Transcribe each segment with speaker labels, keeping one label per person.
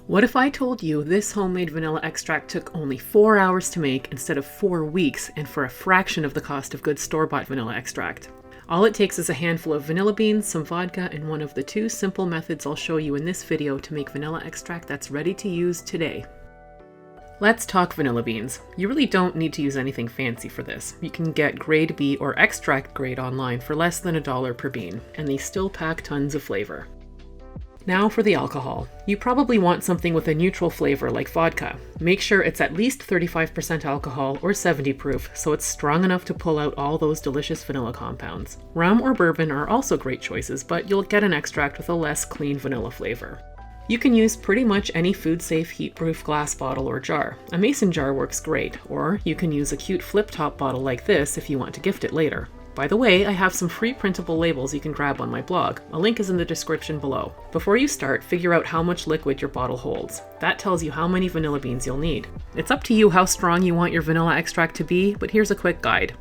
Speaker 1: What if I told you this homemade vanilla extract took only 4 hours to make instead of 4 weeks, and for a fraction of the cost of good store-bought vanilla extract? All it takes is a handful of vanilla beans, some vodka, and one of the 2 simple methods I'll show you in this video to make vanilla extract that's ready to use today. Let's talk vanilla beans. You really don't need to use anything fancy for this. You can get grade B or extract grade online for less than $1 per bean, and they still pack tons of flavor. Now for the alcohol. You probably want something with a neutral flavor like vodka. Make sure it's at least 35% alcohol or 70 proof, so it's strong enough to pull out all those delicious vanilla compounds. Rum or bourbon are also great choices, but you'll get an extract with a less clean vanilla flavor. You can use pretty much any food-safe heat-proof glass bottle or jar. A mason jar works great, or you can use a cute flip-top bottle like this if you want to gift it later. By the way, I have some free printable labels you can grab on my blog. A link is in the description below. Before you start, figure out how much liquid your bottle holds. That tells you how many vanilla beans you'll need. It's up to you how strong you want your vanilla extract to be, but here's a quick guide.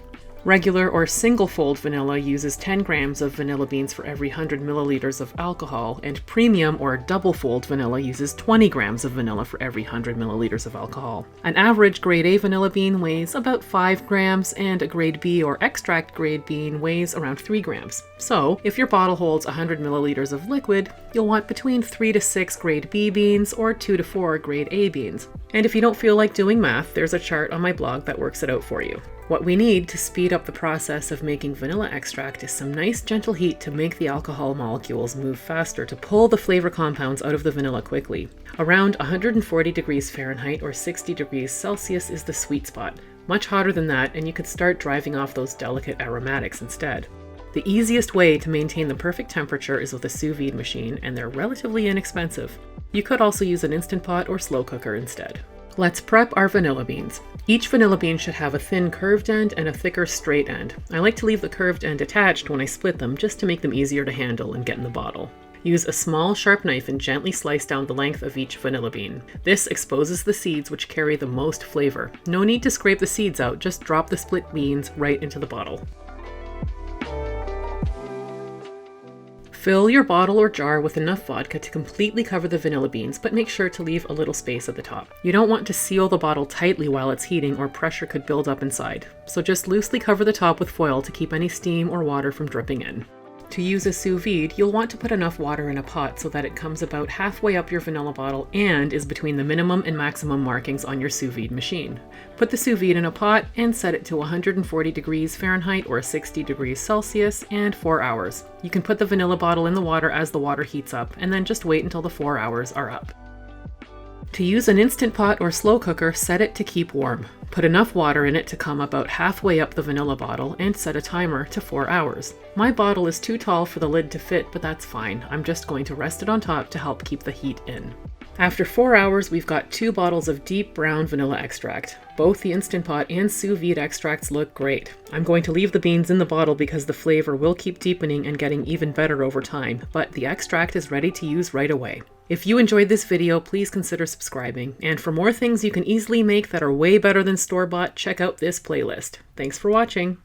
Speaker 1: Regular or single-fold vanilla uses 10 grams of vanilla beans for every 100 milliliters of alcohol, and premium or double-fold vanilla uses 20 grams of vanilla for every 100 milliliters of alcohol. An average grade A vanilla bean weighs about 5 grams, and a grade B or extract grade bean weighs around 3 grams. So, if your bottle holds 100 milliliters of liquid, you'll want between 3 to 6 grade B beans or 2 to 4 grade A beans. And if you don't feel like doing math, there's a chart on my blog that works it out for you. What we need to speed up the process of making vanilla extract is some nice gentle heat to make the alcohol molecules move faster to pull the flavor compounds out of the vanilla quickly. Around 140 degrees Fahrenheit or 60 degrees Celsius is the sweet spot. Much hotter than that, and you could start driving off those delicate aromatics instead. The easiest way to maintain the perfect temperature is with a sous vide machine, and they're relatively inexpensive. You could also use an Instant Pot or slow cooker instead. Let's prep our vanilla beans. Each vanilla bean should have a thin curved end and a thicker straight end. I like to leave the curved end attached when I split them just to make them easier to handle and get in the bottle. Use a small sharp knife and gently slice down the length of each vanilla bean. This exposes the seeds which carry the most flavor. No need to scrape the seeds out, just drop the split beans right into the bottle. Fill your bottle or jar with enough vodka to completely cover the vanilla beans, but make sure to leave a little space at the top. You don't want to seal the bottle tightly while it's heating, or pressure could build up inside. So just loosely cover the top with foil to keep any steam or water from dripping in. To use a sous vide, you'll want to put enough water in a pot so that it comes about halfway up your vanilla bottle and is between the minimum and maximum markings on your sous vide machine. Put the sous vide in a pot and set it to 140 degrees Fahrenheit or 60 degrees Celsius and 4 hours. You can put the vanilla bottle in the water as the water heats up, and then just wait until the 4 hours are up. To use an Instant Pot or slow cooker, set it to keep warm. Put enough water in it to come about halfway up the vanilla bottle and set a timer to 4 hours. My bottle is too tall for the lid to fit, but that's fine. I'm just going to rest it on top to help keep the heat in. After 4 hours, we've got 2 bottles of deep brown vanilla extract. Both the Instant Pot and sous vide extracts look great. I'm going to leave the beans in the bottle because the flavor will keep deepening and getting even better over time, but the extract is ready to use right away. If you enjoyed this video, please consider subscribing. And for more things you can easily make that are way better than store-bought, check out this playlist. Thanks for watching.